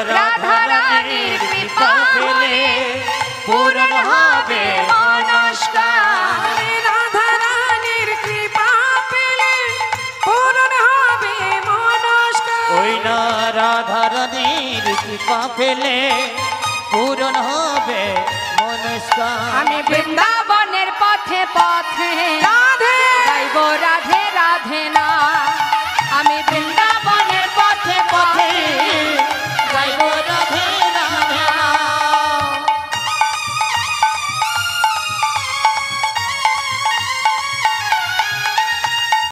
রাধা রানীর কৃপা পেলে পূরণ হবে মনস্কার। রাধা রানীর কৃপা পেলে পূরণ হবে মনস্কার। ওই না রাধা রানীর কৃপা পেলে পূরণ হবে মনস্কার। আমি বৃন্দাবনের পথে পথে রাধে গাইব রাধে রাধে।